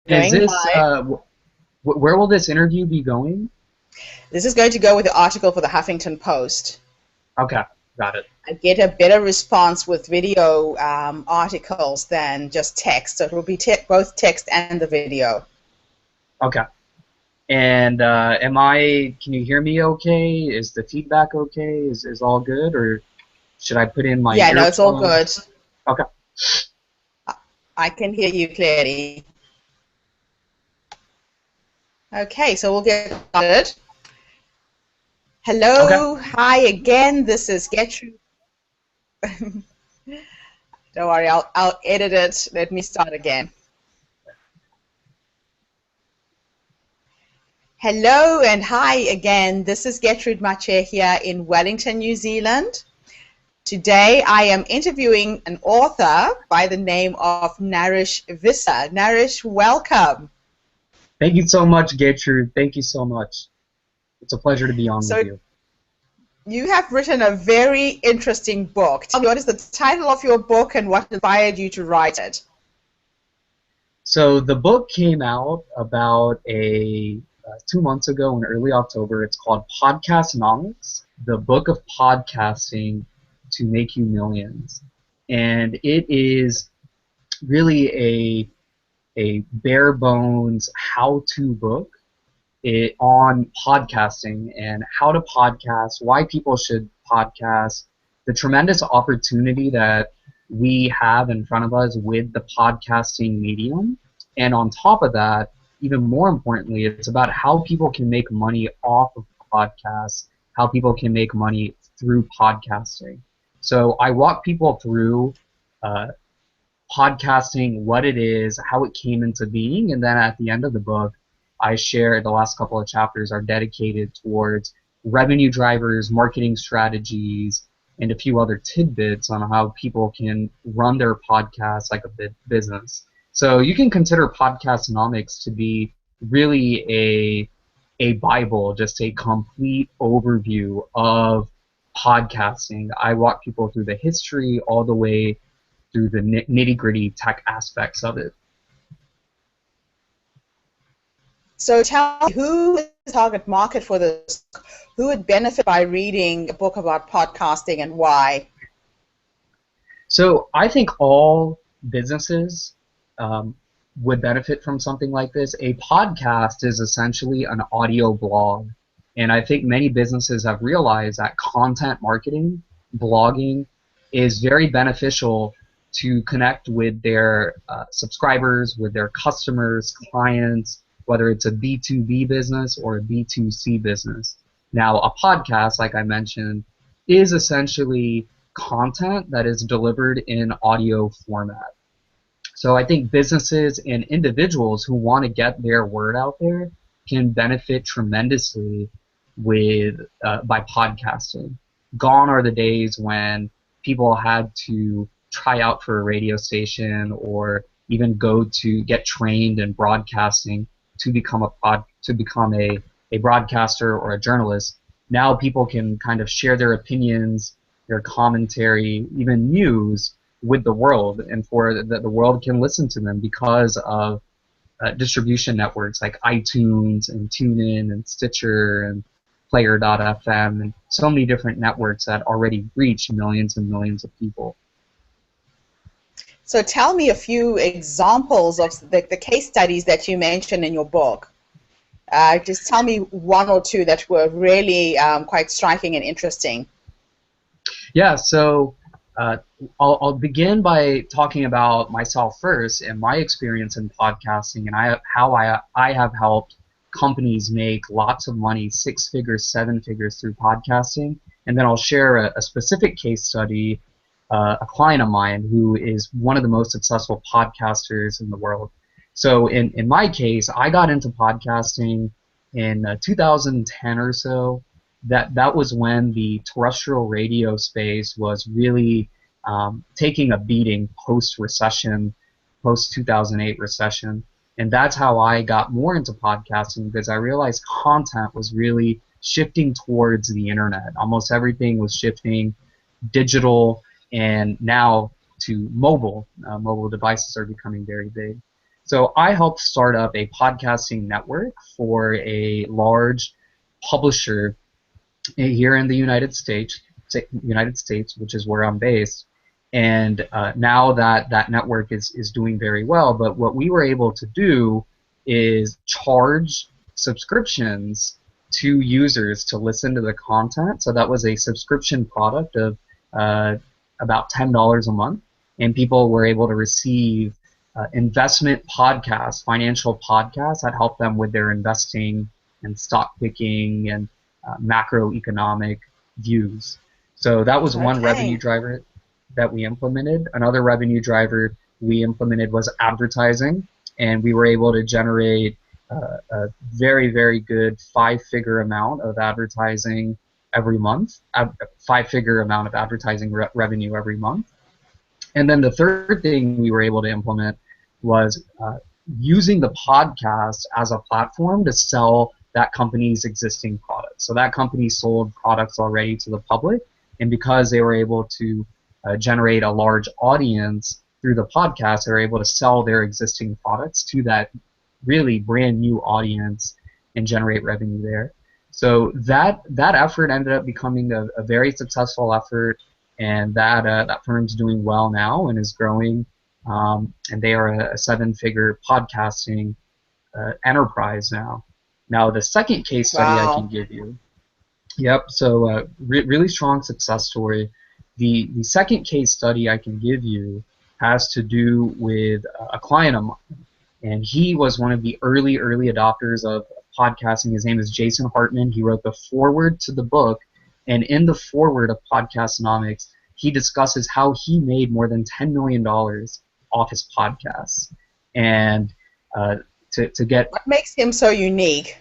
Is Going this, live. where will this interview be going? This is going to go with the article for the Huffington Post. Okay, got it. I get a better response with video articles than just text, so it will be both text and the video. Okay. And can you hear me okay? Is the feedback okay? Is all good? Or should I put in my Yeah, no, it's all good. earphones? Okay. I can hear you clearly. Okay, so we'll get started. Okay. Hello, hi again. This is Gertrude. Don't worry, I'll edit it. Let me start again. Hello and hi again. This is Gertrude Mache here in Wellington, New Zealand. Today I am interviewing an author by the name of Naresh Vissa. Naresh, welcome. Thank you so much, Gertrude. Thank you so much. It's a pleasure to be on with So you. you have written a very interesting book. Tell me, what is the title of your book and what inspired you to write it? So the book came out about 2 months ago in early October. It's called Podcastnomics, the book of podcasting to make you millions. And it is really a bare bones how-to book on podcasting and how to podcast, why people should podcast, the tremendous opportunity that we have in front of us with the podcasting medium. And on top of that, even more importantly, it's about how people can make money off of podcasts, how people can make money through podcasting. So I walk people through podcasting, what it is, how it came into being, and then at the end of the book, I share the last couple of chapters are dedicated towards revenue drivers, marketing strategies, and a few other tidbits on how people can run their podcast like a business. So you can consider Podcastnomics to be really a Bible, just a complete overview of podcasting. I walk people through the history all the way through the nitty-gritty tech aspects of it. So tell me, who is the target market for this? Who would benefit by reading a book about podcasting and why? So I think all businesses would benefit from something like this. A podcast is essentially an audio blog. And I think many businesses have realized that content marketing, blogging, is very beneficial to connect with their subscribers, with their customers, clients, whether it's a B2B business or a B2C business. Now, a podcast, like I mentioned, is essentially content that is delivered in audio format. So I think businesses and individuals who want to get their word out there can benefit tremendously by podcasting. Gone are the days when people had to try out for a radio station or even go to get trained in broadcasting to become a broadcaster or a journalist. Now people can kind of share their opinions, their commentary, even news with the world, and for the world can listen to them because of distribution networks like iTunes and TuneIn and Stitcher and Player.fm and so many different networks that already reach millions and millions of people. So tell me a few examples of the case studies that you mentioned in your book. Just tell me one or two that were really quite striking and interesting. Yeah, so I'll begin by talking about myself first and my experience in podcasting and how I have helped companies make lots of money, 6 figures, 7 figures through podcasting. And then I'll share a specific case study, a client of mine who is one of the most successful podcasters in the world. So in my case, I got into podcasting in 2010 or so. That was when the terrestrial radio space was really taking a beating post-recession, post-2008 recession. And that's how I got more into podcasting, because I realized content was really shifting towards the internet. Almost everything was shifting digital and now to mobile. Mobile devices are becoming very big. So I helped start up a podcasting network for a large publisher here in the United States, which is where I'm based. And now that network is doing very well. But what we were able to do is charge subscriptions to users to listen to the content. So that was a subscription product of uh, about $10 a month, and people were able to receive investment podcasts, financial podcasts that help them with their investing and stock picking and macroeconomic views. So that was one revenue Okay. driver that we implemented. Another revenue driver we implemented was advertising, and we were able to generate a very, very good five-figure amount of advertising every month, a five-figure amount of advertising revenue every month. And then the third thing we were able to implement was using the podcast as a platform to sell that company's existing products. So that company sold products already to the public, and because they were able to generate a large audience through the podcast, they were able to sell their existing products to that really brand new audience and generate revenue there. So that effort ended up becoming a very successful effort, and that firm's doing well now and is growing. And they are a seven-figure podcasting enterprise now. Now, the second case study I can Wow. give you, yep, so really strong success story. The second case study I can give you has to do with a client of mine, and he was one of the early adopters of podcasting. His name is Jason Hartmann. He wrote the foreword to the book, and in the foreword of Podcastonomics, he discusses how he made more than $10 million off his podcasts. And to get What makes him so unique?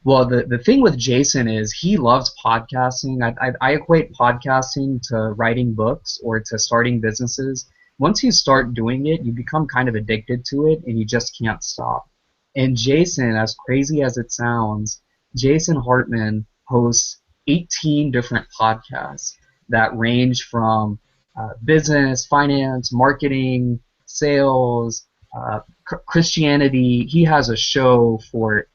well, the thing with Jason is he loves podcasting. I equate podcasting to writing books or to starting businesses. Once you start doing it, you become kind of addicted to it and you just can't stop. And Jason, as crazy as it sounds, Jason Hartman hosts 18 different podcasts that range from business, finance, marketing, sales, Christianity. He has a show for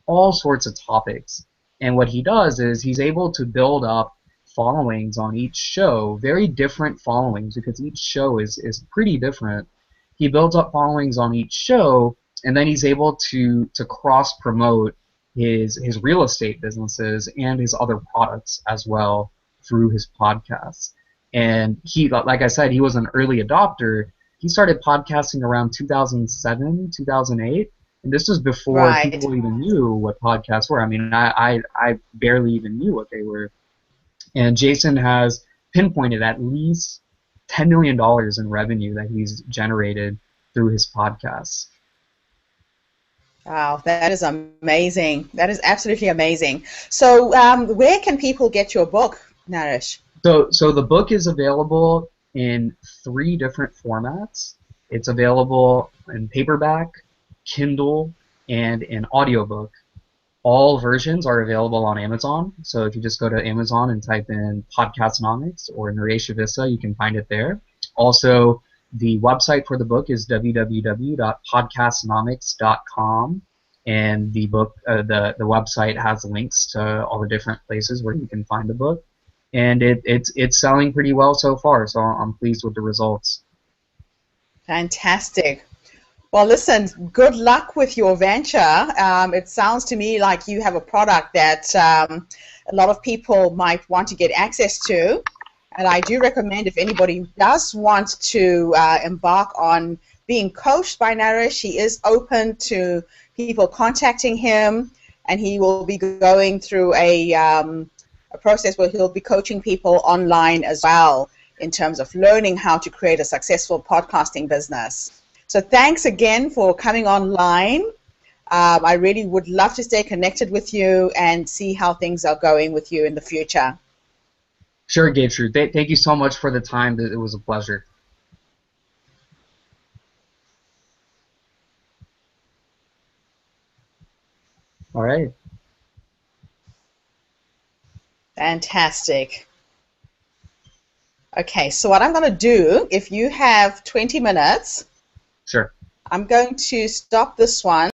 all sorts of topics. And what he does is he's able to build up followings on each show, very different followings because each show is pretty different. He builds up followings on each show, and then he's able to cross promote his real estate businesses and his other products as well through his podcasts. And he, like I said, he was an early adopter. He started podcasting around 2007, 2008, and this was before Right. people even knew what podcasts were. I mean, I barely even knew what they were. And Jason has pinpointed at least $10 million in revenue that he's generated through his podcasts. Wow, that is amazing. That is absolutely amazing. So, where can people get your book, Naresh? So the book is available in three different formats. It's available in paperback, Kindle, and an audiobook. All versions are available on Amazon. So if you just go to Amazon and type in Podcastonomics or Naresh Vissa, you can find it there. Also, the website for the book is www.podcastonomics.com, and the website has links to all the different places where you can find the book. And it's selling pretty well so far, so I'm pleased with the results. Fantastic. Well, listen, good luck with your venture. It sounds to me like you have a product that a lot of people might want to get access to. And I do recommend if anybody does want to embark on being coached by Naresh, he is open to people contacting him, and he will be going through a process where he'll be coaching people online as well in terms of learning how to create a successful podcasting business. So thanks again for coming online. I really would love to stay connected with you and see how things are going with you in the future. Sure, Gertrude. Thank you so much for the time. It was a pleasure. All right. Fantastic. Okay, so what I'm going to do, if you have 20 minutes, Sure. I'm going to stop this one.